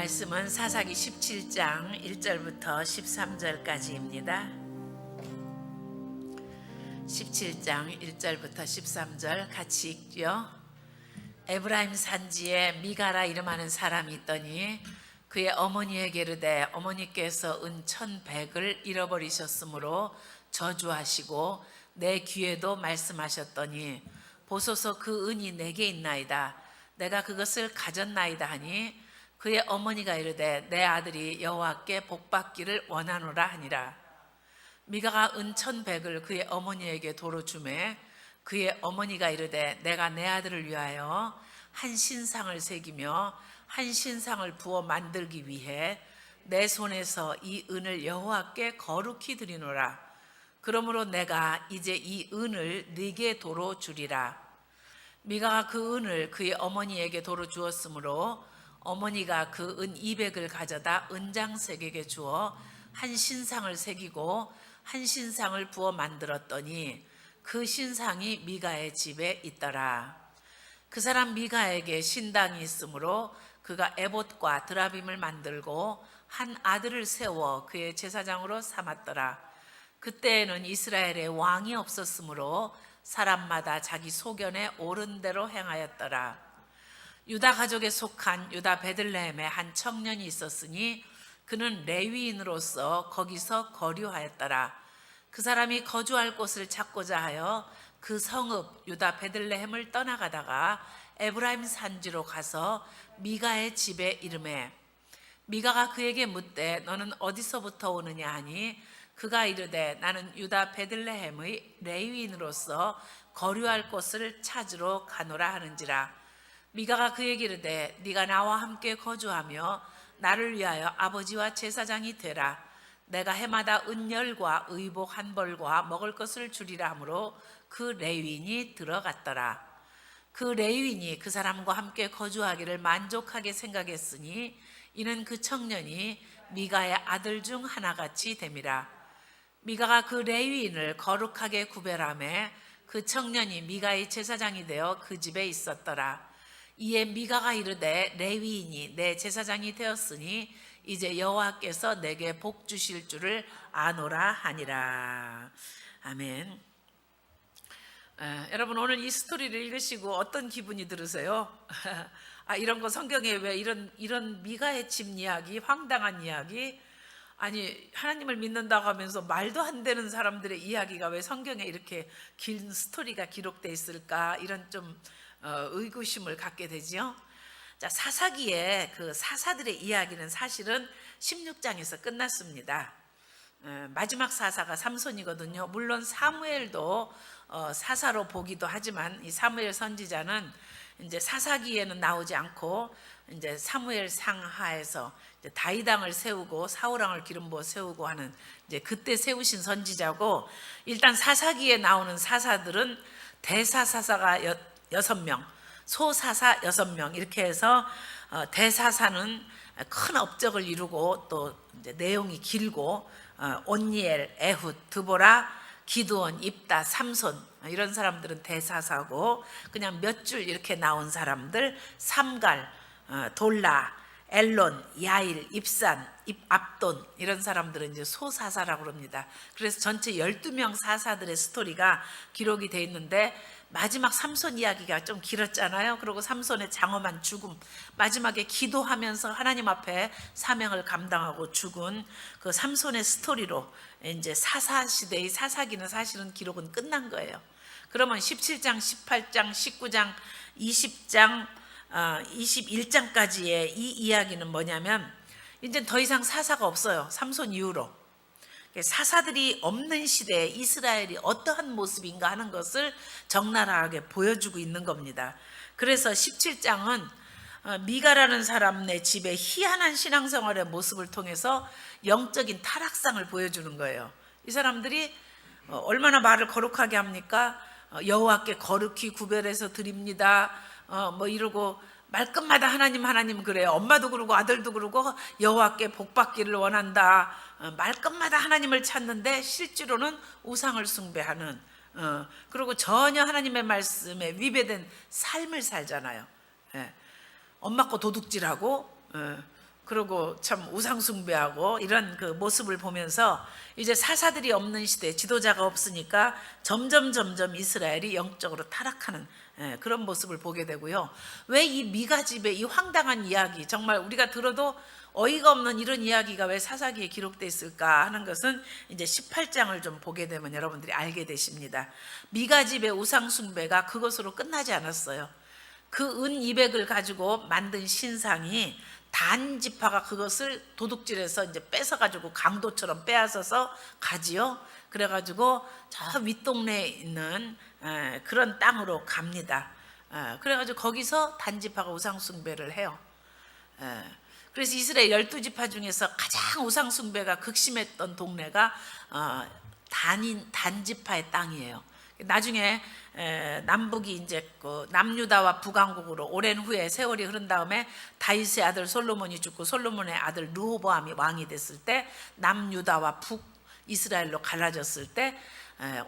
말씀은 사사기 17장 1절부터 13절까지입니다. 17장 1절부터 13절 같이 읽죠. 에브라임 산지에 미가라 이름하는 사람이 있더니 그의 어머니에게 이르되 어머니께서 은 1,100을 잃어버리셨으므로 저주하시고 내 귀에도 말씀하셨더니 보소서 그 은이 내게 있나이다. 내가 그것을 가졌나이다 하니 그의 어머니가 이르되 내 아들이 여호와께 복받기를 원하노라 하니라. 미가가 은 1,100을 그의 어머니에게 도로 주매 그의 어머니가 이르되 내가 내 아들을 위하여 한 신상을 새기며 한 신상을 부어 만들기 위해 내 손에서 이 은을 여호와께 거룩히 드리노라. 그러므로 내가 이제 이 은을 네게 도로 주리라. 미가가 그 은을 그의 어머니에게 도로 주었으므로 어머니가 그 은 200을 가져다 은장색에게 주어 한 신상을 새기고 한 신상을 부어 만들었더니 그 신상이 미가의 집에 있더라. 그 사람 미가에게 신당이 있으므로 그가 에봇과 드라빔을 만들고 한 아들을 세워 그의 제사장으로 삼았더라. 그때에는 이스라엘에 왕이 없었으므로 사람마다 자기 소견에 옳은 대로 행하였더라. 유다 가족에 속한 유다 베들레헴에 한 청년이 있었으니 그는 레위인으로서 거기서 거류하였더라. 그 사람이 거주할 곳을 찾고자 하여 그 성읍 유다 베들레헴을 떠나가다가 에브라임 산지로 가서 미가의 집에 이르매 미가가 그에게 묻되 너는 어디서부터 오느냐 하니 그가 이르되 나는 유다 베들레헴의 레위인으로서 거류할 곳을 찾으러 가노라 하는지라. 미가가 그에게 이르되 네가 나와 함께 거주하며 나를 위하여 아버지와 제사장이 되라. 내가 해마다 은열과 의복 한 벌과 먹을 것을 주리라 하므로 그 레위인이 들어갔더라. 그 레위인이 그 사람과 함께 거주하기를 만족하게 생각했으니 이는 그 청년이 미가의 아들 중 하나같이 됨이라. 미가가 그 레위인을 거룩하게 구별하며 그 청년이 미가의 제사장이 되어 그 집에 있었더라. 이에 미가가 이르되 레위인이 내 제사장이 되었으니 이제 여호와께서 내게 복 주실 줄을 아노라 하니라. 아멘. 여러분 오늘 이 스토리를 읽으시고 어떤 기분이 들으세요? 이런 거 성경에 왜 이런 미가의 집 이야기, 황당한 이야기, 아니 하나님을 믿는다고 하면서 말도 안 되는 사람들의 이야기가 왜 성경에 이렇게 긴 스토리가 기록되어 있을까? 이런 좀 의구심을 갖게 되지요. 자, 사사기의 그 사사들의 이야기는 사실은 16장에서 끝났습니다. 마지막 사사가 삼손이거든요. 물론 사무엘도 사사로 보기도 하지만 이 사무엘 선지자는 이제 사사기에는 나오지 않고 이제 사무엘 상하에서 이제 다윗왕을 세우고 사울왕을 기름 부어 세우고 하는 이제 그때 세우신 선지자고, 일단 사사기에 나오는 사사들은 대사사사가 6명, 소사사 6명 이렇게 해서 대사사는 큰 업적을 이루고 또 이제 내용이 길고 온니엘, 에훗, 드보라, 기드온, 입다, 삼손 이런 사람들은 대사사고, 그냥 몇 줄 이렇게 나온 사람들 삼갈, 돌라, 엘론, 야일, 입산, 압돈 이런 사람들은 이제 소사사라고 합니다. 그래서 전체 12명 사사들의 스토리가 기록이 되어 있는데 마지막 삼손 이야기가 좀 길었잖아요. 그리고 삼손의 장엄한 죽음, 마지막에 기도하면서 하나님 앞에 사명을 감당하고 죽은 그 삼손의 스토리로 이제 사사 시대의 사사기는 사실은 기록은 끝난 거예요. 그러면 17장, 18장, 19장, 20장, 21장까지의 이 이야기는 뭐냐면 이제 더 이상 사사가 없어요. 삼손 이후로. 사사들이 없는 시대에 이스라엘이 어떠한 모습인가 하는 것을 적나라하게 보여주고 있는 겁니다. 그래서 17장은 미가라는 사람의 집에 희한한 신앙생활의 모습을 통해서 영적인 타락상을 보여주는 거예요. 이 사람들이 얼마나 말을 거룩하게 합니까? 여호와께 거룩히 구별해서 드립니다. 뭐 이러고 말끝마다 하나님 그래요. 엄마도 그러고 아들도 그러고 여호와께 복받기를 원한다. 말끝마다 하나님을 찾는데 실제로는 우상을 숭배하는, 그리고 전혀 하나님의 말씀에 위배된 삶을 살잖아요. 엄마 거 도둑질하고 그리고 참 우상숭배하고 이런 그 모습을 보면서 이제 사사들이 없는 시대, 지도자가 없으니까 점점 이스라엘이 영적으로 타락하는 그런 모습을 보게 되고요. 왜 이 미가 집의 이 황당한 이야기, 정말 우리가 들어도 어이가 없는 이런 이야기가 왜 사사기에 기록되어 있을까 하는 것은 이제 18장을 좀 보게 되면 여러분들이 알게 되십니다. 미가 집의 우상숭배가 그것으로 끝나지 않았어요. 그 은 200을 가지고 만든 신상이 단 지파가 그것을 도둑질해서 이제 뺏어가지고 강도처럼 빼앗아서 가지요. 그래가지고 저 윗동네에 있는 그런 땅으로 갑니다. 그래가지고 거기서 단 지파가 우상숭배를 해요. 그래서 이스라엘 12지파 중에서 가장 우상숭배가 극심했던 동네가 단 지파의 땅이에요. 나중에 남북이 이제 그 남유다와 북왕국으로 오랜 후에 세월이 흐른 다음에 다윗의 아들 솔로몬이 죽고 솔로몬의 아들 르호보암이 왕이 됐을 때 남유다와 북 이스라엘로 갈라졌을 때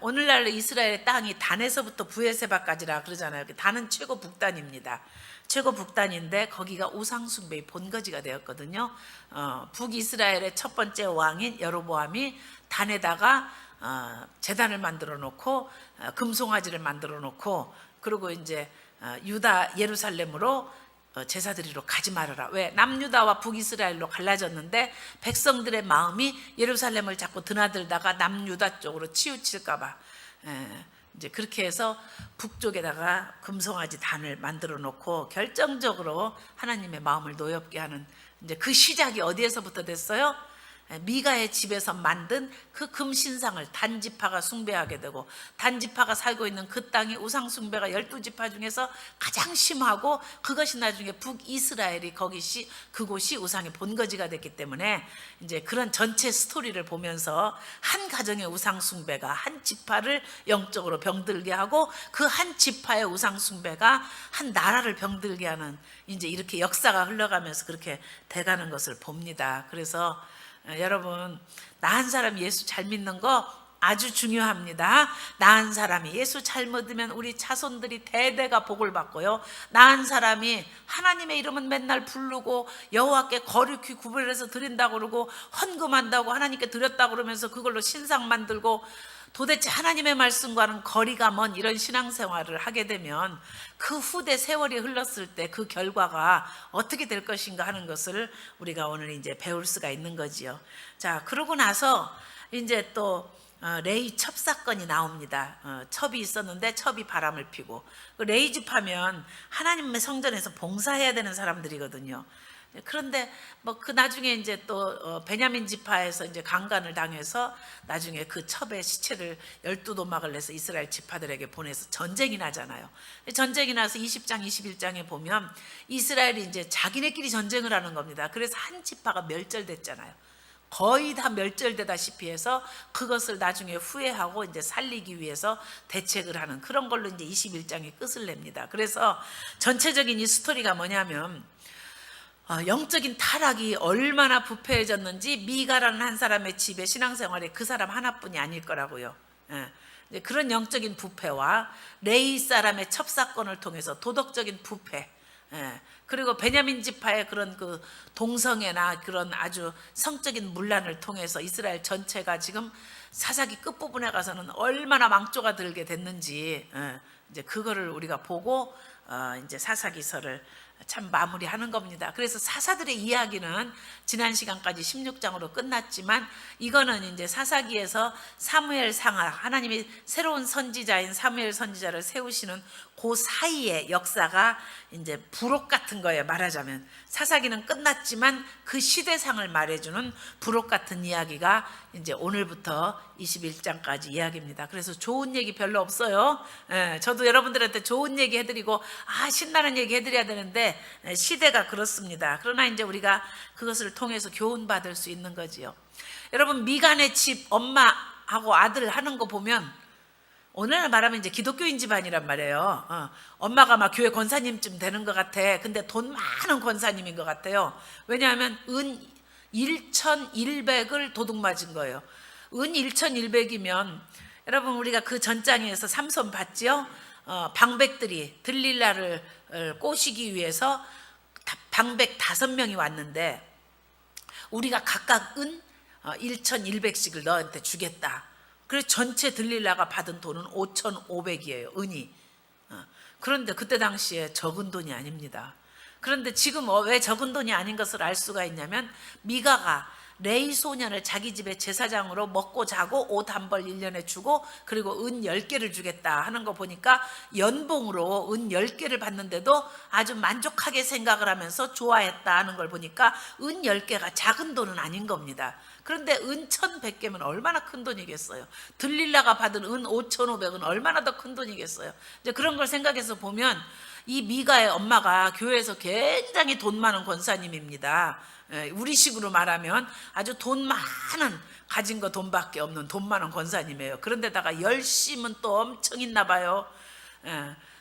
오늘날 이스라엘의 땅이 단에서부터 부에세바까지라 그러잖아요. 단은 최고 북단입니다. 최고 북단인데 거기가 우상숭배의 본거지가 되었거든요. 북이스라엘의 첫 번째 왕인 여로보암이 단에다가 제단을 만들어 놓고 금송아지를 만들어 놓고 그리고 이제 유다 예루살렘으로 제사드리러 가지 말아라. 왜? 남유다와 북이스라엘로 갈라졌는데 백성들의 마음이 예루살렘을 자꾸 드나들다가 남유다 쪽으로 치우칠까 봐 이제 그렇게 해서 북쪽에다가 금송아지 단을 만들어 놓고 결정적으로 하나님의 마음을 노엽게 하는 이제 그 시작이 어디에서부터 됐어요? 미가의 집에서 만든 그 금신상을 단지파가 숭배하게 되고 단지파가 살고 있는 그 땅이 우상숭배가 12지파 중에서 가장 심하고 그것이 나중에 북이스라엘이 그곳이 우상의 본거지가 됐기 때문에 이제 그런 전체 스토리를 보면서 한 가정의 우상숭배가 한 지파를 영적으로 병들게 하고 그 한 지파의 우상숭배가 한 나라를 병들게 하는 이제 이렇게 역사가 흘러가면서 그렇게 돼가는 것을 봅니다. 그래서 여러분 나한 사람 예수 잘 믿는 거 아주 중요합니다. 나한 사람이 예수 잘 믿으면 우리 자손들이 대대가 복을 받고요. 나한 사람이 하나님의 이름은 맨날 부르고 여호와께 거룩히 구별해서 드린다고 그러고 헌금한다고 하나님께 드렸다고 그러면서 그걸로 신상 만들고 도대체 하나님의 말씀과는 거리가 먼 이런 신앙생활을 하게 되면 그 후대 세월이 흘렀을 때 그 결과가 어떻게 될 것인가 하는 것을 우리가 오늘 이제 배울 수가 있는 거지요. 자, 그러고 나서 이제 또 레위 첩 사건이 나옵니다. 첩이 있었는데 첩이 바람을 피고 레위 집하면 하나님의 성전에서 봉사해야 되는 사람들이거든요. 그런데 뭐 그 나중에 이제 또 베냐민 지파에서 이제 강간을 당해서 나중에 그 첩의 시체를 12도막을 내서 이스라엘 지파들에게 보내서 전쟁이 나잖아요. 전쟁이 나서 20장 21장에 보면 이스라엘이 이제 자기네끼리 전쟁을 하는 겁니다. 그래서 한 지파가 멸절됐잖아요. 거의 다 멸절되다시피 해서 그것을 나중에 후회하고 이제 살리기 위해서 대책을 하는 그런 걸로 이제 21장에 끝을 냅니다. 그래서 전체적인 이 스토리가 뭐냐면 영적인 타락이 얼마나 부패해졌는지 미가라는 한 사람의 집에 신앙생활에 그 사람 하나뿐이 아닐 거라고요. 그런 영적인 부패와 레위 사람의 첩사건을 통해서 도덕적인 부패, 그리고 베냐민 지파의 그런 그 동성애나 그런 아주 성적인 문란을 통해서 이스라엘 전체가 지금 사사기 끝부분에 가서는 얼마나 망조가 들게 됐는지 이제 그거를 우리가 보고 이제 사사기서를 참 마무리하는 겁니다. 그래서 사사들의 이야기는 지난 시간까지 16장으로 끝났지만 이거는 이제 사사기에서 사무엘 상하 하나님이 새로운 선지자인 사무엘 선지자를 세우시는 그 사이의 역사가 이제 부록 같은 거예요. 말하자면 사사기는 끝났지만 그 시대상을 말해주는 부록 같은 이야기가 이제 오늘부터 21장까지 이야기입니다. 그래서 좋은 얘기 별로 없어요. 저도 여러분들한테 좋은 얘기 해드리고 신나는 얘기 해드려야 되는데 시대가 그렇습니다. 그러나 이제 우리가 그것을 통해서 교훈 받을 수 있는 거지요. 여러분 미간의 집 엄마하고 아들 하는 거 보면 오늘 말하면 이제 기독교인 집안이란 말이에요. 엄마가 막 교회 권사님쯤 되는 것 같아. 근데 돈 많은 권사님인 것 같아요. 왜냐하면 은 1,100을 도둑 맞은 거예요. 은 1,100이면 여러분 우리가 그 전장에서 삼손 봤지요? 방백들이 들릴라를 꼬시기 위해서 방백 5명이 왔는데 우리가 각각 은 1,100씩을 너한테 주겠다. 그래서 전체 들릴라가 받은 돈은 5,500이에요. 은이. 그런데 그때 당시에 적은 돈이 아닙니다. 그런데 지금 왜 적은 돈이 아닌 것을 알 수가 있냐면 미가가 레이 소년을 자기 집에 제사장으로 먹고 자고 옷 한 벌 1년에 주고 그리고 은 10개를 주겠다 하는 거 보니까 연봉으로 은 10개를 받는데도 아주 만족하게 생각을 하면서 좋아했다 하는 걸 보니까 은 10개가 작은 돈은 아닌 겁니다. 그런데 은 1,100개면 얼마나 큰 돈이겠어요. 들릴라가 받은 은 5,500은 얼마나 더 큰 돈이겠어요. 이제 그런 걸 생각해서 보면 이 미가의 엄마가 교회에서 굉장히 돈 많은 권사님입니다. 우리식으로 말하면 아주 돈 많은, 가진 거 돈밖에 없는 돈 많은 권사님이에요. 그런데다가 열심은 또 엄청 있나 봐요.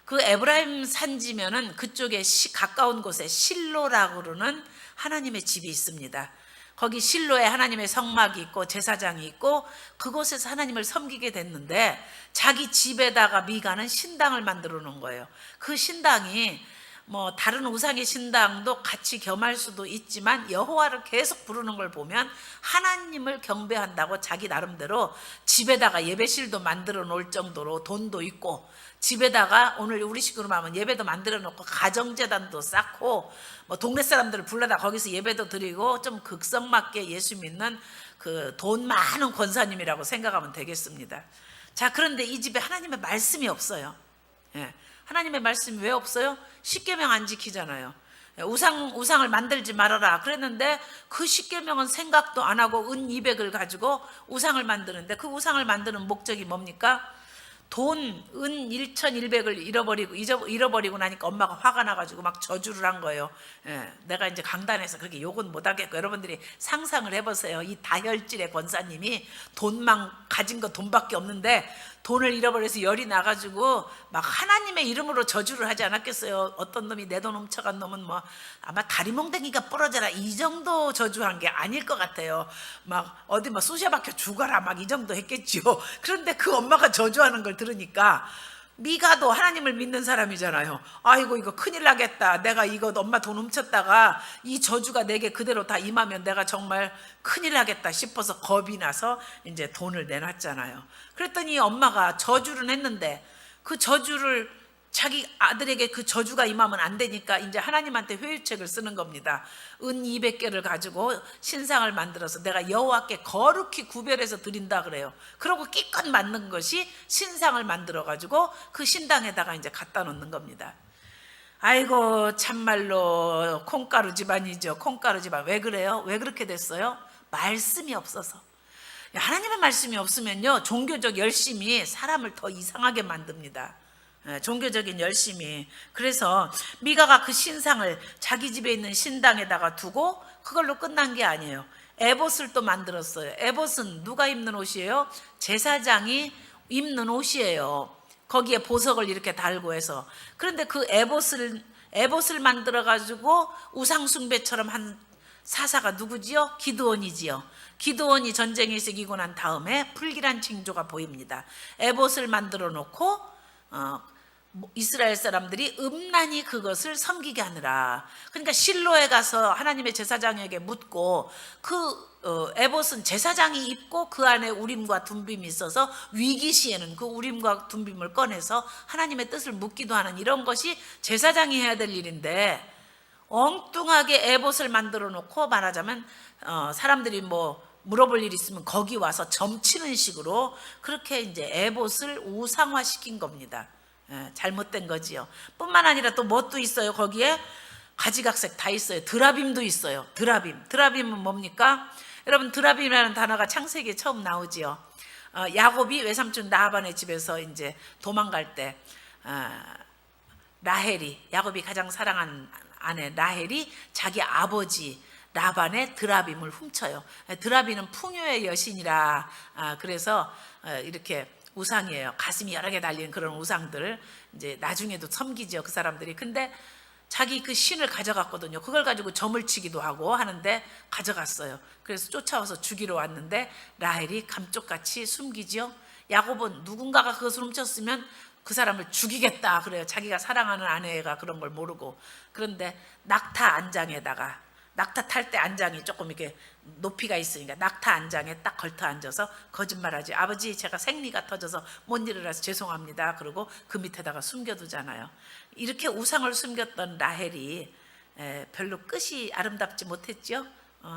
그 에브라임 산지면은 그쪽에 가까운 곳에 실로라고 그러는 하나님의 집이 있습니다. 거기 실로에 하나님의 성막이 있고 제사장이 있고 그곳에서 하나님을 섬기게 됐는데 자기 집에다가 미가는 신당을 만들어 놓은 거예요. 그 신당이 뭐 다른 우상의 신당도 같이 겸할 수도 있지만 여호와를 계속 부르는 걸 보면 하나님을 경배한다고 자기 나름대로 집에다가 예배실도 만들어 놓을 정도로 돈도 있고 집에다가 오늘 우리식으로 말하면 예배도 만들어 놓고 가정재단도 쌓고 뭐 동네 사람들을 불러다 거기서 예배도 드리고 좀 극성맞게 예수 믿는 그 돈 많은 권사님이라고 생각하면 되겠습니다. 자, 그런데 이 집에 하나님의 말씀이 없어요. 하나님의 말씀이 왜 없어요? 십계명 안 지키잖아요. 우상을 만들지 말아라 그랬는데 그 십계명은 생각도 안 하고 은 200을 가지고 우상을 만드는데 그 우상을 만드는 목적이 뭡니까? 돈, 은 1,100을 잃어버리고 나니까 엄마가 화가 나가지고 막 저주를 한 거예요. 내가 이제 강단에서 그렇게 욕은 못하겠고 여러분들이 상상을 해보세요. 이 다혈질의 권사님이 돈만 가진 거 돈밖에 없는데 돈을 잃어버려서 열이 나가지고 막 하나님의 이름으로 저주를 하지 않았겠어요. 어떤 놈이 내 돈 훔쳐간 놈은 뭐 아마 다리몽댕이가 부러져라 이 정도 저주한 게 아닐 것 같아요. 막 어디 막 쑤셔박혀 죽어라 막 이 정도 했겠지요. 그런데 그 엄마가 저주하는 걸 들으니까 미가도 하나님을 믿는 사람이잖아요. 아이고 이거 큰일 나겠다. 내가 이거 엄마 돈 훔쳤다가 이 저주가 내게 그대로 다 임하면 내가 정말 큰일 나겠다 싶어서 겁이 나서 이제 돈을 내놨잖아요. 그랬더니 엄마가 저주를 했는데 그 저주를 자기 아들에게 그 저주가 임하면 안 되니까 이제 하나님한테 회유책을 쓰는 겁니다. 은 200개를 가지고 신상을 만들어서 내가 여호와께 거룩히 구별해서 드린다 그래요. 그러고 끼껏 만든 것이 신상을 만들어 가지고 그 신당에다가 이제 갖다 놓는 겁니다. 아이고 참말로 콩가루 집안이죠. 콩가루 집안. 왜 그래요? 왜 그렇게 됐어요? 말씀이 없어서. 하나님의 말씀이 없으면요 종교적 열심이 사람을 더 이상하게 만듭니다. 종교적인 열심이. 그래서 미가가 그 신상을 자기 집에 있는 신당에다가 두고 그걸로 끝난 게 아니에요. 에봇을 또 만들었어요. 에봇은 누가 입는 옷이에요? 제사장이 입는 옷이에요. 거기에 보석을 이렇게 달고 해서. 그런데 그 에봇을 만들어 가지고 우상 숭배처럼 한 사사가 누구지요? 기드온이지요. 기드온이 전쟁에서 이기고 난 다음에 불길한 징조가 보입니다. 에봇을 만들어 놓고 이스라엘 사람들이 음란히 그것을 섬기게 하느라. 그러니까 실로에 가서 하나님의 제사장에게 묻고 그 에봇은 제사장이 입고 그 안에 우림과 둠빔이 있어서 위기 시에는 그 우림과 둠빔을 꺼내서 하나님의 뜻을 묻기도 하는 이런 것이 제사장이 해야 될 일인데 엉뚱하게 에봇을 만들어 놓고 말하자면 사람들이 뭐 물어볼 일 있으면 거기 와서 점치는 식으로 그렇게 이제 에봇을 우상화시킨 겁니다. 잘못된 거지요. 뿐만 아니라 또 뭣도 있어요. 거기에 가지각색 다 있어요. 드라빔도 있어요. 드라빔은 뭡니까? 여러분 드라빔이라는 단어가 창세기에 처음 나오지요. 야곱이 외삼촌 라반의 집에서 이제 도망갈 때 라헬이, 야곱이 가장 사랑하는 아내 라헬이 자기 아버지 라반의 드라빔을 훔쳐요. 드라빔은 풍요의 여신이라 그래서 이렇게 우상이에요. 가슴이 여러 개 달린 그런 우상들을 이제 나중에도 섬기죠, 그 사람들이. 근데 자기 그 신을 가져갔거든요. 그걸 가지고 점을 치기도 하고 하는데 가져갔어요. 그래서 쫓아와서 죽이러 왔는데 라헬이 감쪽같이 숨기죠. 야곱은 누군가가 그것을 훔쳤으면 그 사람을 죽이겠다 그래요. 자기가 사랑하는 아내가 그런 걸 모르고. 그런데 낙타 안장에다가 낙타 탈 때 안장이 조금 이렇게 높이가 있으니까 낙타 안장에 딱 걸터 앉아서 거짓말하지. 아버지 제가 생리가 터져서 못 일어나서 죄송합니다. 그러고 그 밑에다가 숨겨두잖아요. 이렇게 우상을 숨겼던 라헬이 별로 끝이 아름답지 못했죠.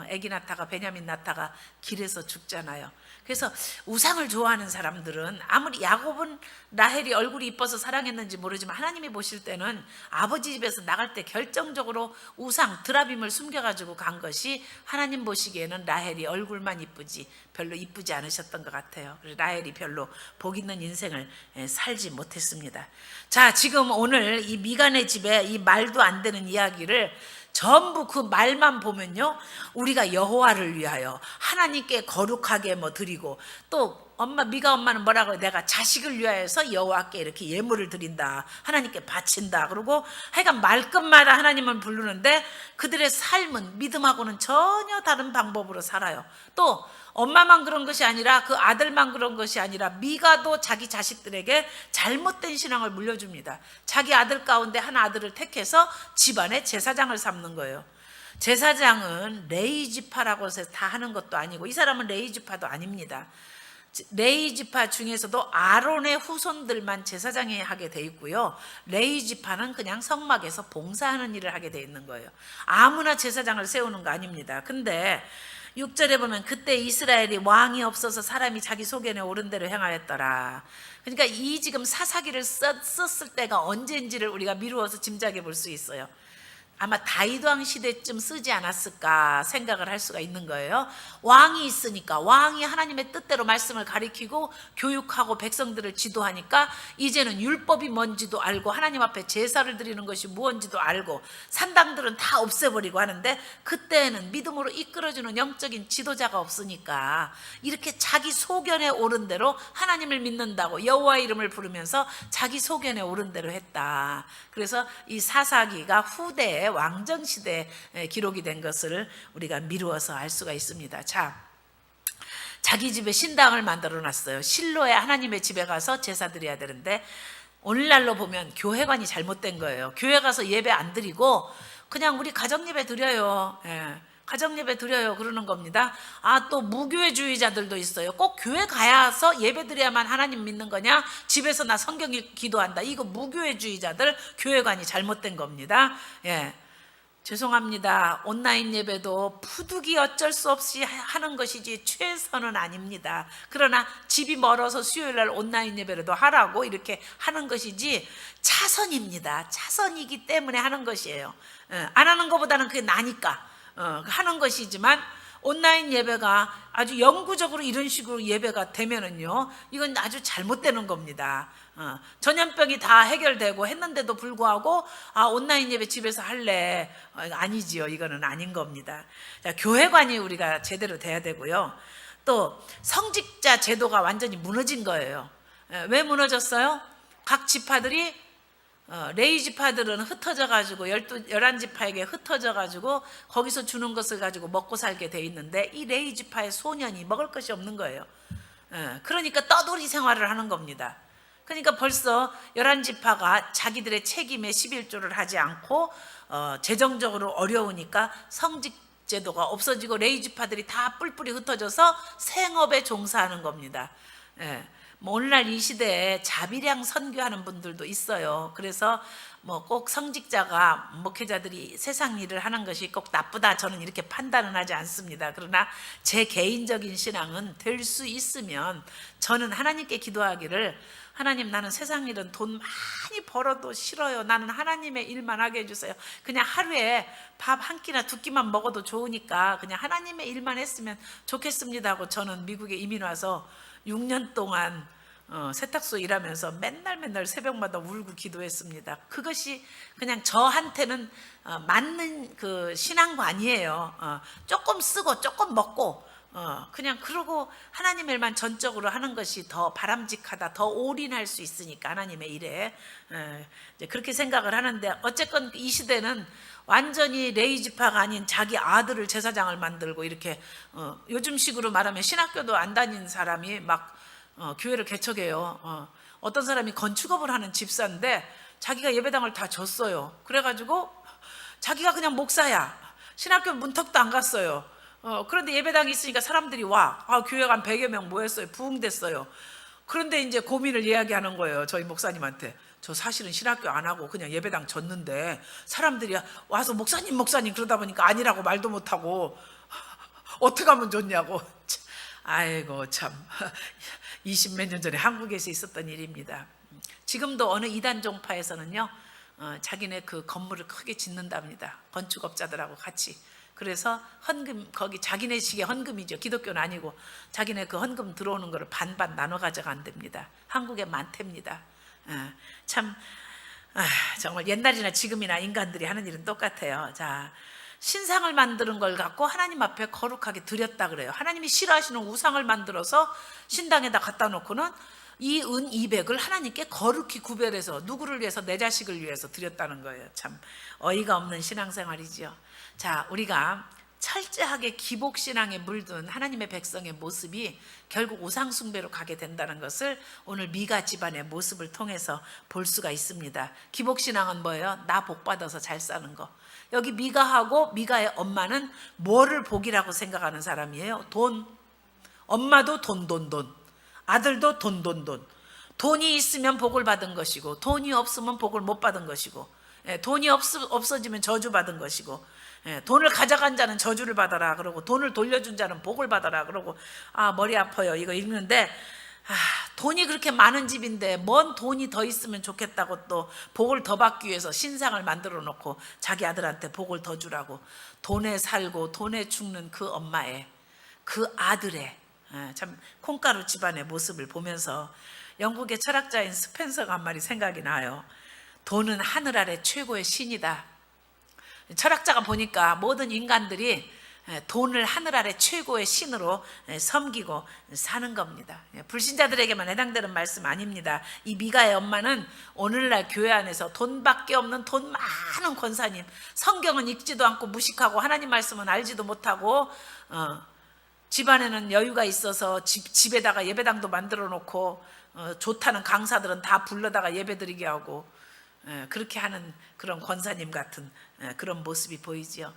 애기 나타가 베냐민 나타가 길에서 죽잖아요. 그래서 우상을 좋아하는 사람들은 아무리 야곱은 라헬이 얼굴이 이뻐서 사랑했는지 모르지만 하나님이 보실 때는 아버지 집에서 나갈 때 결정적으로 우상 드라빔을 숨겨가지고 간 것이 하나님 보시기에는 라헬이 얼굴만 이쁘지 별로 이쁘지 않으셨던 것 같아요. 그래서 라헬이 별로 복 있는 인생을 살지 못했습니다. 자, 지금 오늘 이 미간의 집에 이 말도 안 되는 이야기를 전부 그 말만 보면요, 우리가 여호와를 위하여 하나님께 거룩하게 드리고, 또 미가 엄마는 뭐라고 해요? 내가 자식을 위하여서 여호와께 이렇게 예물을 드린다, 하나님께 바친다. 그러고 하여간 말끝마다 하나님을 부르는데 그들의 삶은 믿음하고는 전혀 다른 방법으로 살아요. 또 엄마만 그런 것이 아니라 그 아들만 그런 것이 아니라 미가도 자기 자식들에게 잘못된 신앙을 물려줍니다. 자기 아들 가운데 한 아들을 택해서 집안의 제사장을 삼는 거예요. 제사장은 레위지파라고 해서 다 하는 것도 아니고, 이 사람은 레위지파도 아닙니다. 레위지파 중에서도 아론의 후손들만 제사장이 하게 돼 있고요, 레위지파는 그냥 성막에서 봉사하는 일을 하게 돼 있는 거예요. 아무나 제사장을 세우는 거 아닙니다. 근데 6절에 보면 그때 이스라엘이 왕이 없어서 사람이 자기 소견에 옳은 대로 행하였더라. 그러니까 이 지금 사사기를 썼을 때가 언제인지를 우리가 미루어서 짐작해 볼 수 있어요. 아마 다윗왕 시대쯤 쓰지 않았을까 생각을 할 수가 있는 거예요. 왕이 있으니까, 왕이 하나님의 뜻대로 말씀을 가리키고 교육하고 백성들을 지도하니까 이제는 율법이 뭔지도 알고 하나님 앞에 제사를 드리는 것이 무엇인지도 알고 산당들은 다 없애버리고 하는데, 그때는 믿음으로 이끌어주는 영적인 지도자가 없으니까 이렇게 자기 소견에 옳은 대로 하나님을 믿는다고 여호와 이름을 부르면서 자기 소견에 옳은 대로 했다. 그래서 이 사사기가 후대에 왕정시대에 기록이 된 것을 우리가 미루어서 알 수가 있습니다. 자, 자기 집에 신당을 만들어 놨어요. 실로에 하나님의 집에 가서 제사 드려야 되는데, 오늘날로 보면 교회관이 잘못된 거예요. 교회 가서 예배 안 드리고 그냥 우리 가정예배 드려요. 가정예배 드려요 그러는 겁니다. 또 무교회주의자들도 있어요. 꼭 교회 가서 예배 드려야만 하나님 믿는 거냐? 집에서 나 성경 기도한다. 이거 무교회주의자들 교회관이 잘못된 겁니다. 죄송합니다. 온라인 예배도 부득이 어쩔 수 없이 하는 것이지 최선은 아닙니다. 그러나 집이 멀어서 수요일날 온라인 예배라도 하라고 이렇게 하는 것이지 차선입니다. 차선이기 때문에 하는 것이에요. 안 하는 것보다는 그게 나니까 하는 것이지만, 온라인 예배가 아주 영구적으로 이런 식으로 예배가 되면은요, 이건 아주 잘못되는 겁니다. 전염병이 다 해결되고 했는데도 불구하고 온라인 예배 집에서 할래? 아니지요. 이거는 아닌 겁니다. 자, 교회관이 우리가 제대로 돼야 되고요. 또 성직자 제도가 완전히 무너진 거예요. 왜 무너졌어요? 각 지파들이 레위 지파들은 흩어져 가지고 11지파에게 흩어져 가지고 거기서 주는 것을 가지고 먹고 살게 돼 있는데, 이 레위 지파의 소년이 먹을 것이 없는 거예요. 그러니까 떠돌이 생활을 하는 겁니다. 그러니까 벌써 11지파가 자기들의 책임에 11조를 하지 않고 재정적으로 어려우니까 성직 제도가 없어지고 레위 지파들이 다 뿔뿔이 흩어져서 생업에 종사하는 겁니다. 오늘날 이 시대에 자비량 선교하는 분들도 있어요. 그래서 꼭 성직자가 목회자들이 세상 일을 하는 것이 꼭 나쁘다, 저는 이렇게 판단은 하지 않습니다. 그러나 제 개인적인 신앙은 될 수 있으면 저는 하나님께 기도하기를, 하나님, 나는 세상 일은 돈 많이 벌어도 싫어요. 나는 하나님의 일만 하게 해주세요. 그냥 하루에 밥 한 끼나 두 끼만 먹어도 좋으니까 그냥 하나님의 일만 했으면 좋겠습니다 하고, 저는 미국에 이민 와서 6년 동안 세탁소 일하면서 맨날 새벽마다 울고 기도했습니다. 그것이 그냥 저한테는 맞는 그 신앙관이에요. 조금 쓰고 조금 먹고 그냥 그러고 하나님 일만 전적으로 하는 것이 더 바람직하다, 더 올인할 수 있으니까 하나님의 일에, 이제 그렇게 생각을 하는데, 어쨌건 이 시대는 완전히 레위 지파가 아닌 자기 아들을 제사장을 만들고 이렇게 요즘식으로 말하면 신학교도 안 다닌 사람이 막 교회를 개척해요. 어떤 사람이 건축업을 하는 집사인데 자기가 예배당을 다 줬어요. 그래가지고 자기가 그냥 목사야. 신학교 문턱도 안 갔어요. 그런데 예배당이 있으니까 사람들이 와. 교회가 한 100여 명 모였어요. 부흥됐어요. 그런데 이제 고민을 이야기하는 거예요. 저희 목사님한테. 저 사실은 신학교 안 하고 그냥 예배당 졌는데 사람들이 와서 목사님 그러다 보니까 아니라고 말도 못하고 어떻게 하면 좋냐고. 아이고 참 20몇 년 전에 한국에서 있었던 일입니다. 지금도 어느 이단 종파에서는요 자기네 그 건물을 크게 짓는답니다. 건축업자들하고 같이. 그래서 헌금, 거기 자기네 식의 헌금이죠. 기독교는 아니고 자기네 그 헌금 들어오는 거를 반반 나눠 가져간답니다. 한국에 많답니다. 참 정말 옛날이나 지금이나 인간들이 하는 일은 똑같아요. 자, 신상을 만드는 걸 갖고 하나님 앞에 거룩하게 드렸다 그래요. 하나님이 싫어하시는 우상을 만들어서 신당에다 갖다 놓고는 이 은 200을 하나님께 거룩히 구별해서 누구를 위해서? 내 자식을 위해서 드렸다는 거예요. 참 어이가 없는 신앙생활이지요. 자, 우리가 철저하게 기복신앙에 물든 하나님의 백성의 모습이 결국 우상숭배로 가게 된다는 것을 오늘 미가 집안의 모습을 통해서 볼 수가 있습니다. 기복신앙은 뭐예요? 나 복받아서 잘 사는 거. 여기 미가하고 미가의 엄마는 뭐를 복이라고 생각하는 사람이에요? 돈. 엄마도 돈. 아들도 돈. 돈이 있으면 복을 받은 것이고 돈이 없으면 복을 못 받은 것이고 돈이 없어지면 저주받은 것이고 돈을 가져간 자는 저주를 받아라 그러고 돈을 돌려준 자는 복을 받아라 그러고 머리 아파요 이거 읽는데 돈이 그렇게 많은 집인데 뭔 돈이 더 있으면 좋겠다고 또 복을 더 받기 위해서 신상을 만들어 놓고 자기 아들한테 복을 더 주라고 돈에 살고 돈에 죽는 그 엄마의 그 아들의 참 콩가루 집안의 모습을 보면서 영국의 철학자인 스펜서가 한 말이 생각이 나요. 돈은 하늘 아래 최고의 신이다. 철학자가 보니까 모든 인간들이 돈을 하늘 아래 최고의 신으로 섬기고 사는 겁니다. 불신자들에게만 해당되는 말씀 아닙니다. 이 미가의 엄마는 오늘날 교회 안에서 돈밖에 없는 돈 많은 권사님, 성경은 읽지도 않고 무식하고 하나님 말씀은 알지도 못하고 집안에는 여유가 있어서 집에다가 예배당도 만들어 놓고 좋다는 강사들은 다 불러다가 예배드리게 하고 그렇게 하는 그런 권사님 같은 그런 모습이 보이지요.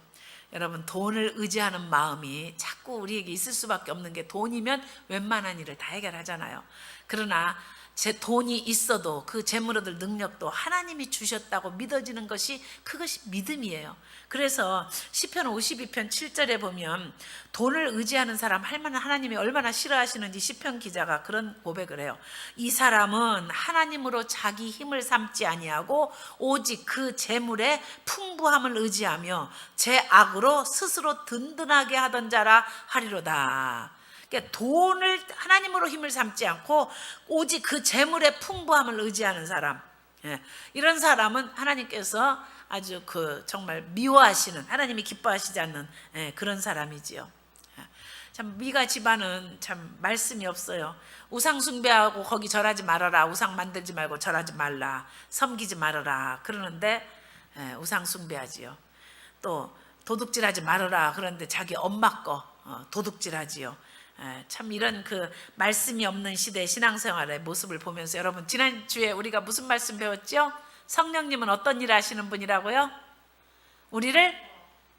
여러분 돈을 의지하는 마음이 자꾸 우리에게 있을 수밖에 없는 게 돈이면 웬만한 일을 다 해결하잖아요. 그러나 제 돈이 있어도 그 재물 얻을 능력도 하나님이 주셨다고 믿어지는 것이 그것이 믿음이에요. 그래서 시편 52편 7절에 보면 돈을 의지하는 사람 하나님이 얼마나 싫어하시는지 시편 기자가 그런 고백을 해요. 이 사람은 하나님으로 자기 힘을 삼지 아니하고 오직 그 재물의 풍부함을 의지하며 제 악으로 스스로 든든하게 하던 자라 하리로다. 그러니까 돈을 하나님으로 힘을 삼지 않고 오직 그 재물의 풍부함을 의지하는 사람, 이런 사람은 하나님께서 아주 정말 미워하시는, 하나님이 기뻐하시지 않는 그런 사람이지요. 참 미가 집안은 참 말씀이 없어요. 우상 숭배하고 거기 절하지 말아라, 우상 만들지 말고 절하지 말라, 섬기지 말아라 그러는데 우상 숭배하지요. 또 도둑질하지 말아라 그런데 자기 엄마 거 도둑질하지요. 참 이런 말씀이 없는 시대의 신앙생활의 모습을 보면서 여러분 지난주에 우리가 무슨 말씀 배웠죠? 성령님은 어떤 일을 하시는 분이라고요? 우리를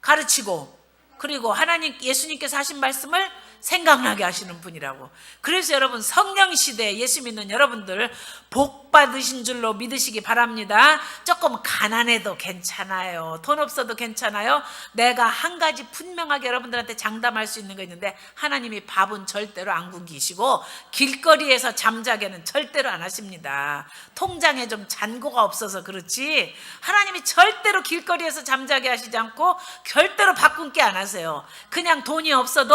가르치고 그리고 예수님께서 하신 말씀을 생각나게 하시는 분이라고. 그래서 여러분 성령 시대에 예수 믿는 여러분들 복 받으신 줄로 믿으시기 바랍니다. 조금 가난해도 괜찮아요. 돈 없어도 괜찮아요. 내가 한 가지 분명하게 여러분들한테 장담할 수 있는 거 있는데 하나님이 밥은 절대로 안 굶기시고 길거리에서 잠자게는 절대로 안 하십니다. 통장에 좀 잔고가 없어서 그렇지 하나님이 절대로 길거리에서 잠자게 하시지 않고 절대로 밥 굶게 안 하세요. 그냥 돈이 없어도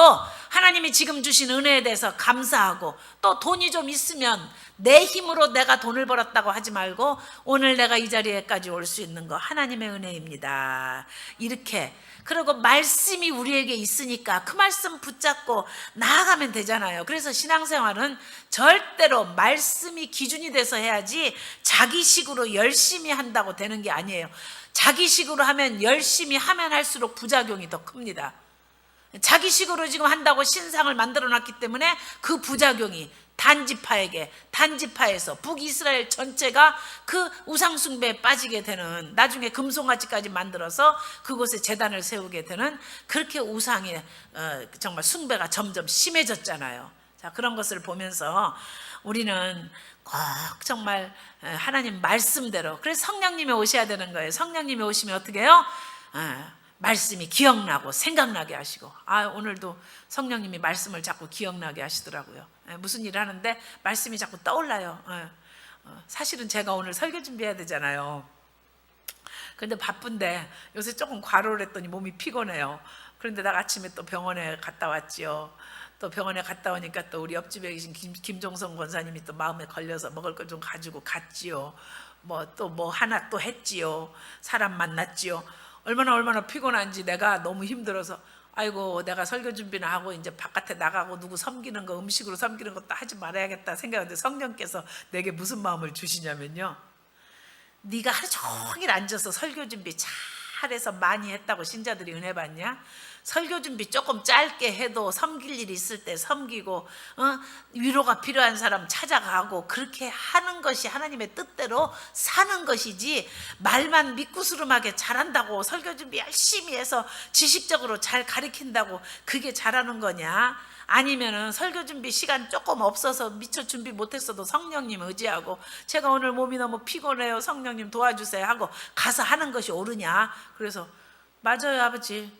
하나님이 지금 주신 은혜에 대해서 감사하고 또 돈이 좀 있으면 내 힘으로 내가 돈을 벌었다고 하지 말고 오늘 내가 이 자리에까지 올 수 있는 거 하나님의 은혜입니다. 이렇게 그리고 말씀이 우리에게 있으니까 그 말씀 붙잡고 나아가면 되잖아요. 그래서 신앙생활은 절대로 말씀이 기준이 돼서 해야지 자기식으로 열심히 한다고 되는 게 아니에요. 자기식으로 하면 열심히 하면 할수록 부작용이 더 큽니다. 자기식으로 지금 한다고 신상을 만들어 놨기 때문에 그 부작용이 단지파에게, 단지파에서 북이스라엘 전체가 그 우상숭배에 빠지게 되는, 나중에 금송아지까지 만들어서 그곳에 제단을 세우게 되는, 그렇게 우상의 정말 숭배가 점점 심해졌잖아요. 자, 그런 것을 보면서 우리는 꼭 정말 하나님 말씀대로, 그래서 성령님이 오셔야 되는 거예요. 성령님이 오시면 어떻게 해요? 말씀이 기억나고 생각나게 하시고, 오늘도 성령님이 말씀을 자꾸 기억나게 하시더라고요. 무슨 일을 하는데 말씀이 자꾸 떠올라요. 사실은 제가 오늘 설교 준비해야 되잖아요. 근데 바쁜데 요새 조금 과로를 했더니 몸이 피곤해요. 그런데 나 아침에 또 병원에 갔다 왔지요. 또 병원에 갔다 오니까 또 우리 옆집에 계신 김종성 권사님이 또 마음에 걸려서 먹을 거 좀 가지고 갔지요. 뭐 하나 또 했지요. 사람 만났지요. 얼마나 피곤한지 내가 너무 힘들어서, 아이고 내가 설교 준비나 하고 이제 바깥에 나가고 누구 섬기는 거, 음식으로 섬기는 것도 하지 말아야겠다 생각하는데, 성령께서 내게 무슨 마음을 주시냐면요, 네가 하루 종일 앉아서 설교 준비 잘해서 많이 했다고 신자들이 은혜 받냐? 설교 준비 조금 짧게 해도 섬길 일이 있을 때 섬기고, 위로가 필요한 사람 찾아가고, 그렇게 하는 것이 하나님의 뜻대로 사는 것이지, 말만 미꾸스름하게 잘한다고 설교 준비 열심히 해서 지식적으로 잘 가르친다고 그게 잘하는 거냐? 아니면은 설교 준비 시간 조금 없어서 미처 준비 못했어도 성령님 의지하고, 제가 오늘 몸이 너무 피곤해요, 성령님 도와주세요 하고 가서 하는 것이 옳으냐? 그래서 맞아요 아버지,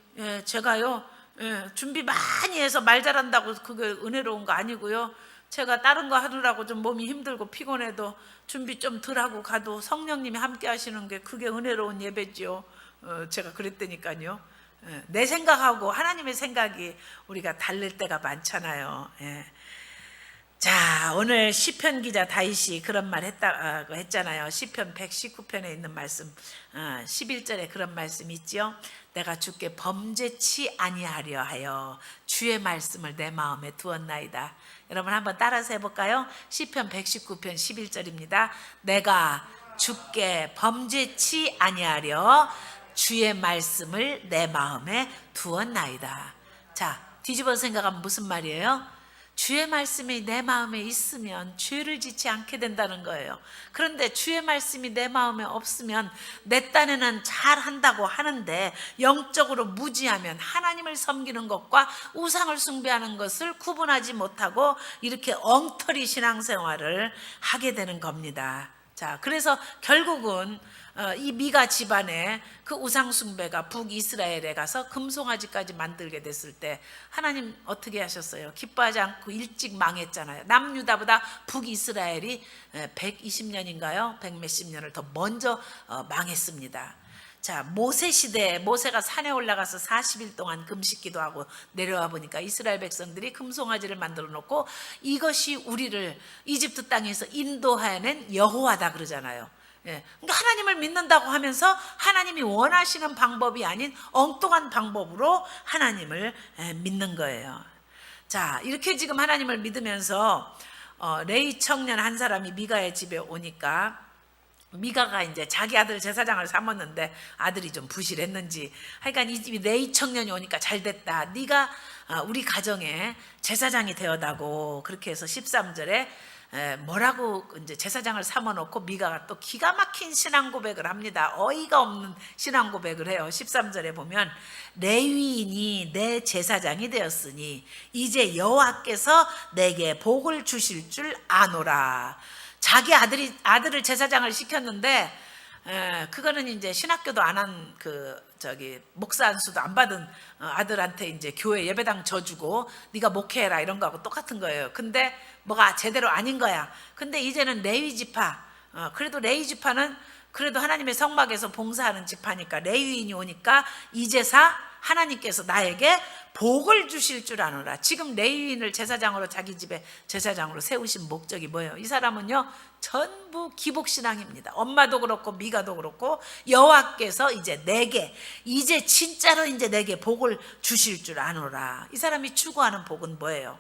제가요 준비 많이 해서 말 잘한다고 그게 은혜로운 거 아니고요, 제가 다른 거 하느라고 좀 몸이 힘들고 피곤해도 준비 좀 덜 하고 가도 성령님이 함께 하시는 게 그게 은혜로운 예배지요. 제가 그랬다니까요. 내 생각하고 하나님의 생각이 우리가 다를 때가 많잖아요. 자, 오늘 시편 기자 다윗이 그런 말 했다고 했잖아요. 시편 119편에 있는 말씀, 11절에 그런 말씀이 있지요. 내가 주께 범죄치 아니하려 하여 주의 말씀을 내 마음에 두었나이다. 여러분 한번 따라서 해볼까요? 시편 119편 11절입니다. 내가 주께 범죄치 아니하려 주의 말씀을 내 마음에 두었나이다. 자, 뒤집어 생각하면 무슨 말이에요? 주의 말씀이 내 마음에 있으면 죄를 짓지 않게 된다는 거예요. 그런데 주의 말씀이 내 마음에 없으면 내 딴에는 잘한다고 하는데 영적으로 무지하면 하나님을 섬기는 것과 우상을 숭배하는 것을 구분하지 못하고 이렇게 엉터리 신앙생활을 하게 되는 겁니다. 자, 그래서 결국은 이 미가 집안에 그 우상 숭배가 북이스라엘에 가서 금송아지까지 만들게 됐을 때 하나님 어떻게 하셨어요? 기뻐하지 않고 일찍 망했잖아요. 남유다보다 북이스라엘이 120년인가요? 100몇십 년을 더 먼저 망했습니다. 자, 모세 시대에 모세가 산에 올라가서 40일 동안 금식기도 하고 내려와 보니까 이스라엘 백성들이 금송아지를 만들어 놓고, 이것이 우리를 이집트 땅에서 인도해낸 여호와다 그러잖아요. 그러니까 하나님을 믿는다고 하면서 하나님이 원하시는 방법이 아닌 엉뚱한 방법으로 하나님을 믿는 거예요. 자, 이렇게 지금 하나님을 믿으면서 레위 청년 한 사람이 미가의 집에 오니까, 미가가 이제 자기 아들 제사장을 삼았는데 아들이 좀 부실했는지 하여간 이 집이 레위 청년이 오니까 잘 됐다, 네가 우리 가정에 제사장이 되어다고, 그렇게 해서 13절에 뭐라고 이제 제사장을 삼아놓고 미가가 또 기가 막힌 신앙 고백을 합니다. 어이가 없는 신앙 고백을 해요. 13절에 보면 레위인이 내 제사장이 되었으니 이제 여호와께서 내게 복을 주실 줄 아노라. 자기 아들을 제사장을 시켰는데 그거는 이제 신학교도 안 한 목사 안수도 안 받은 아들한테 이제 교회 예배당 져주고 네가 목회해라 이런 거하고 똑같은 거예요. 근데 뭐가 제대로 아닌 거야. 근데 이제는 레위 지파, 그래도 레위 지파는 그래도 하나님의 성막에서 봉사하는 지파니까, 레위인이 오니까 이제사 하나님께서 나에게 복을 주실 줄 아노라. 지금 레위인을 제사장으로 자기 집에 제사장으로 세우신 목적이 뭐예요? 이 사람은요 전부 기복신앙입니다. 엄마도 그렇고 미가도 그렇고 여호와께서 이제 진짜로 이제 내게 복을 주실 줄 아노라. 이 사람이 추구하는 복은 뭐예요?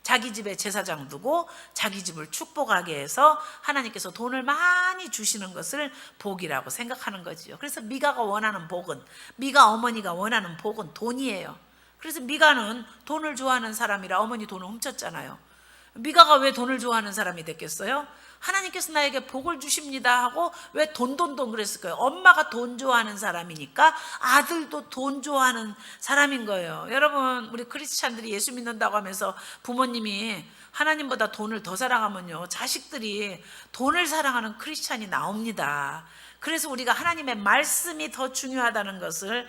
자기 집에 제사장 두고 자기 집을 축복하게 해서 하나님께서 돈을 많이 주시는 것을 복이라고 생각하는 거지요. 그래서 미가가 원하는 복은, 미가 어머니가 원하는 복은 돈이에요. 그래서 미가는 돈을 좋아하는 사람이라 어머니 돈을 훔쳤잖아요. 미가가 왜 돈을 좋아하는 사람이 됐겠어요? 하나님께서 나에게 복을 주십니다 하고 왜 돈 그랬을까요? 엄마가 돈 좋아하는 사람이니까 아들도 돈 좋아하는 사람인 거예요. 여러분, 우리 크리스찬들이 예수 믿는다고 하면서 부모님이 하나님보다 돈을 더 사랑하면요, 자식들이 돈을 사랑하는 크리스찬이 나옵니다. 그래서 우리가 하나님의 말씀이 더 중요하다는 것을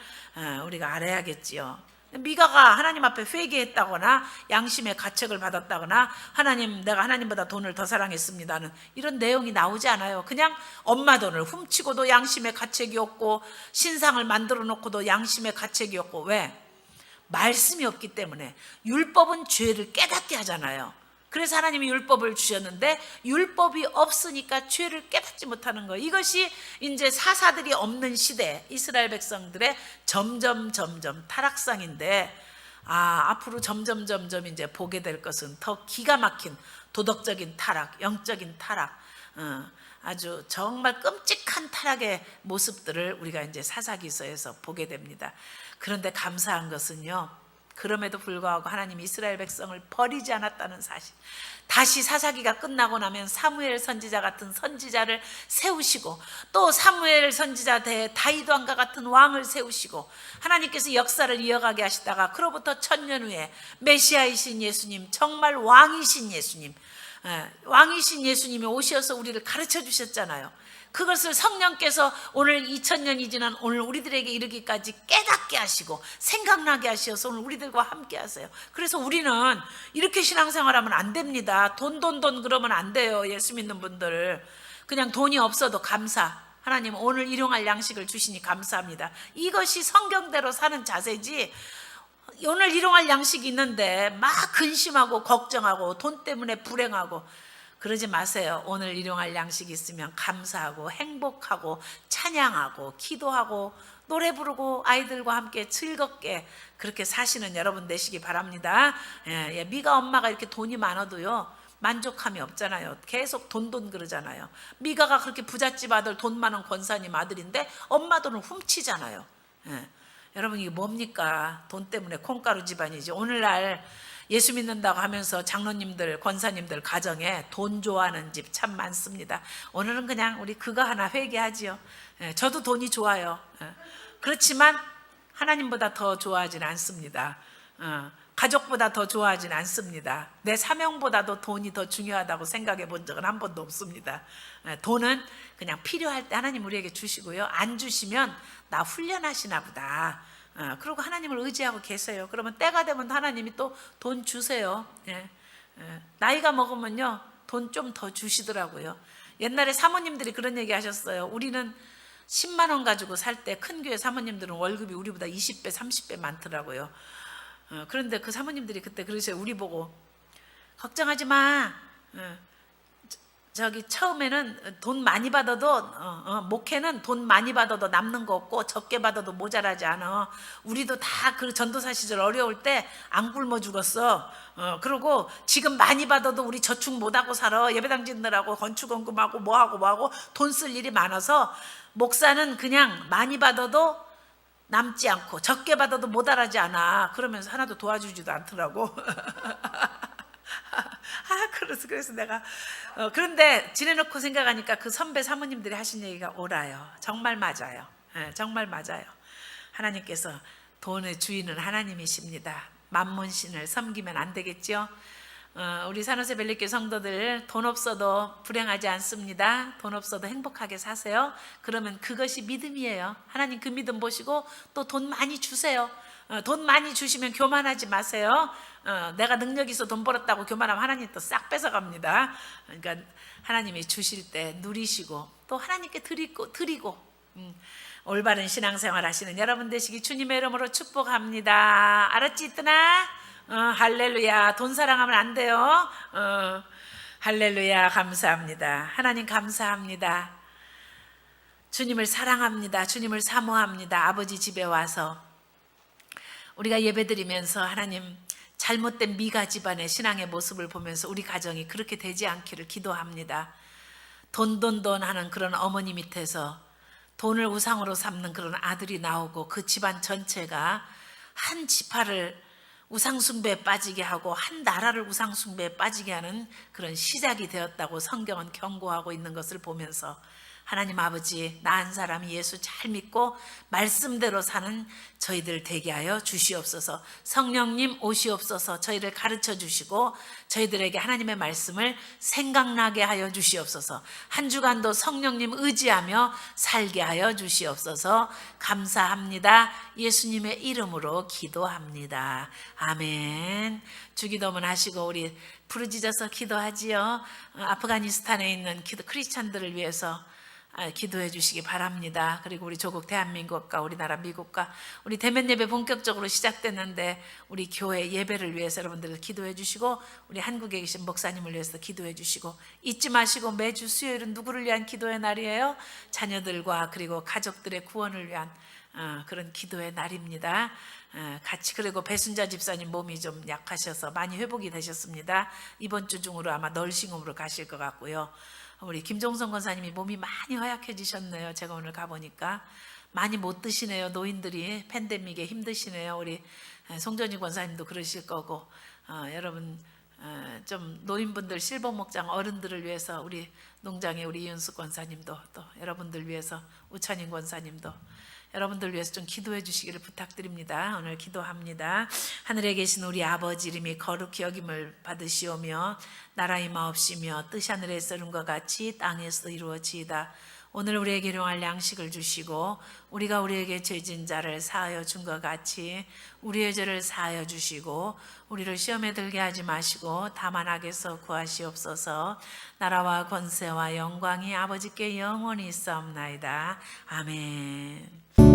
우리가 알아야겠지요. 미가가 하나님 앞에 회개했다거나 양심의 가책을 받았다거나 하나님, 내가 하나님보다 돈을 더 사랑했습니다는 이런 내용이 나오지 않아요. 그냥 엄마 돈을 훔치고도 양심의 가책이 없고 신상을 만들어 놓고도 양심의 가책이 없고. 왜? 말씀이 없기 때문에. 율법은 죄를 깨닫게 하잖아요. 그래서 하나님이 율법을 주셨는데 율법이 없으니까 죄를 깨닫지 못하는 거예요. 이것이 이제 사사들이 없는 시대 이스라엘 백성들의 점점 타락상인데, 앞으로 점점 이제 보게 될 것은 더 기가 막힌 도덕적인 타락, 영적인 타락, 아주 정말 끔찍한 타락의 모습들을 우리가 이제 사사기서에서 보게 됩니다. 그런데 감사한 것은요, 그럼에도 불구하고 하나님이 이스라엘 백성을 버리지 않았다는 사실. 다시 사사기가 끝나고 나면 사무엘 선지자 같은 선지자를 세우시고, 또 사무엘 선지자 대에 다윗 왕과 같은 왕을 세우시고, 하나님께서 역사를 이어가게 하시다가 그로부터 1000년 후에 메시아이신 예수님, 정말 왕이신 예수님, 왕이신 예수님이 오셔서 우리를 가르쳐 주셨잖아요. 그것을 성령께서 오늘 2000년이 지난 오늘 우리들에게 이르기까지 깨닫게 하시고 생각나게 하셔서 오늘 우리들과 함께 하세요. 그래서 우리는 이렇게 신앙생활하면 안 됩니다. 돈 그러면 안 돼요. 예수 믿는 분들 그냥 돈이 없어도 감사, 하나님 오늘 일용할 양식을 주시니 감사합니다. 이것이 성경대로 사는 자세지, 오늘 일용할 양식이 있는데 막 근심하고 걱정하고 돈 때문에 불행하고 그러지 마세요. 오늘 일용할 양식이 있으면 감사하고 행복하고 찬양하고 기도하고 노래 부르고 아이들과 함께 즐겁게 그렇게 사시는 여러분 되시기 바랍니다. 미가 엄마가 이렇게 돈이 많아도요, 만족함이 없잖아요. 계속 돈 그러잖아요. 미가가 그렇게 부잣집 아들, 돈 많은 권사님 아들인데 엄마 돈을 훔치잖아요. 여러분, 이게 뭡니까? 돈 때문에 콩가루 집안이지. 오늘날 예수 믿는다고 하면서 장로님들, 권사님들 가정에 돈 좋아하는 집 참 많습니다. 오늘은 그냥 우리 그거 하나 회개하지요. 저도 돈이 좋아요. 그렇지만 하나님보다 더 좋아하진 않습니다. 가족보다 더 좋아하진 않습니다. 내 사명보다도 돈이 더 중요하다고 생각해 본 적은 한 번도 없습니다. 돈은 그냥 필요할 때 하나님 우리에게 주시고요, 안 주시면 나 훈련하시나 보다, 그리고 하나님을 의지하고 계세요. 그러면 때가 되면 하나님이 또 돈 주세요. 나이가 먹으면요, 돈 좀 더 주시더라고요. 옛날에 사모님들이 그런 얘기 하셨어요. 우리는 10만 원 가지고 살 때 큰 교회 사모님들은 월급이 우리보다 20배 30배 많더라고요. 그런데 그 사모님들이 그때 그러셔요. 우리 보고 걱정하지 마. 저기 처음에는 돈 많이 받아도 목회는 돈 많이 받아도 남는 거 없고 적게 받아도 모자라지 않아. 우리도 다 그 전도사 시절 어려울 때 안 굶어 죽었어. 그리고 지금 많이 받아도 우리 저축 못하고 살아. 예배당 짓느라고 건축원금하고 뭐하고 돈 쓸 일이 많아서 목사는 그냥 많이 받아도 남지 않고 적게 받아도 모자라지 않아. 그러면서 하나도 도와주지도 않더라고. 그래서 내가 그런데 지내놓고 생각하니까 그 선배 사모님들이 하신 얘기가 옳아요. 정말 맞아요. 정말 맞아요. 하나님께서 돈의 주인은 하나님이십니다. 만몬신을 섬기면 안 되겠죠. 우리 산호세 벨리교 성도들, 돈 없어도 불행하지 않습니다. 돈 없어도 행복하게 사세요. 그러면 그것이 믿음이에요. 하나님 그 믿음 보시고 또 돈 많이 주세요. 돈 많이 주시면 교만하지 마세요. 내가 능력이 있어 돈 벌었다고 교만하면 하나님 또 싹 뺏어갑니다. 그러니까 하나님이 주실 때 누리시고 또 하나님께 드리고 올바른 신앙생활 하시는 여러분 되시기 주님의 이름으로 축복합니다. 알았지 있더나? 할렐루야. 돈 사랑하면 안 돼요. 할렐루야. 감사합니다. 하나님 감사합니다. 주님을 사랑합니다. 주님을 사모합니다. 아버지 집에 와서 우리가 예배드리면서 하나님 잘못된 미가 집안의 신앙의 모습을 보면서 우리 가정이 그렇게 되지 않기를 기도합니다. 돈 하는 그런 어머니 밑에서 돈을 우상으로 삼는 그런 아들이 나오고 그 집안 전체가 한 지파를 우상숭배에 빠지게 하고 한 나라를 우상숭배에 빠지게 하는 그런 시작이 되었다고 성경은 경고하고 있는 것을 보면서 하나님 아버지, 나 한 사람이 예수 잘 믿고 말씀대로 사는 저희들 되게 하여 주시옵소서. 성령님 오시옵소서. 저희를 가르쳐 주시고 저희들에게 하나님의 말씀을 생각나게 하여 주시옵소서. 한 주간도 성령님 의지하며 살게 하여 주시옵소서. 감사합니다. 예수님의 이름으로 기도합니다. 아멘. 주기도문 하시고 우리 부르짖어서 기도하지요. 아프가니스탄에 있는 크리스찬들을 위해서 기도해 주시기 바랍니다. 그리고 우리 조국 대한민국과 우리나라 미국과 우리 대면 예배 본격적으로 시작됐는데 우리 교회 예배를 위해서 여러분들 기도해 주시고 우리 한국에 계신 목사님을 위해서 기도해 주시고 잊지 마시고 매주 수요일은 누구를 위한 기도의 날이에요? 자녀들과 그리고 가족들의 구원을 위한 그런 기도의 날입니다. 같이. 그리고 배순자 집사님 몸이 좀 약하셔서 많이 회복이 되셨습니다. 이번 주 중으로 아마 널싱홈으로 가실 것 같고요. 우리 김종성 권사님이 몸이 많이 허약해지셨네요. 제가 오늘 가보니까 많이 못 드시네요. 노인들이 팬데믹에 힘드시네요. 우리 송전희 권사님도 그러실 거고 여러분 좀 노인분들 실버목장 어른들을 위해서 우리 농장의 우리 이윤숙 권사님도 또 여러분들 위해서 우찬인 권사님도 여러분들 위해서 좀 기도해 주시기를 부탁드립니다. 오늘 기도합니다. 하늘에 계신 우리 아버지 이름이 거룩히 여김을 받으시오며 나라 임하옵시며 뜻이 하늘에서 이룬과 같이 땅에서 이루어지이다. 오늘 우리에게 일용할 양식을 주시고 우리가 우리에게 죄진 자를 사하여 준 것 같이 우리의 죄를 사하여 주시고 우리를 시험에 들게 하지 마시고 다만 악에서 구하시옵소서. 나라와 권세와 영광이 아버지께 영원히 있사옵나이다. 아멘.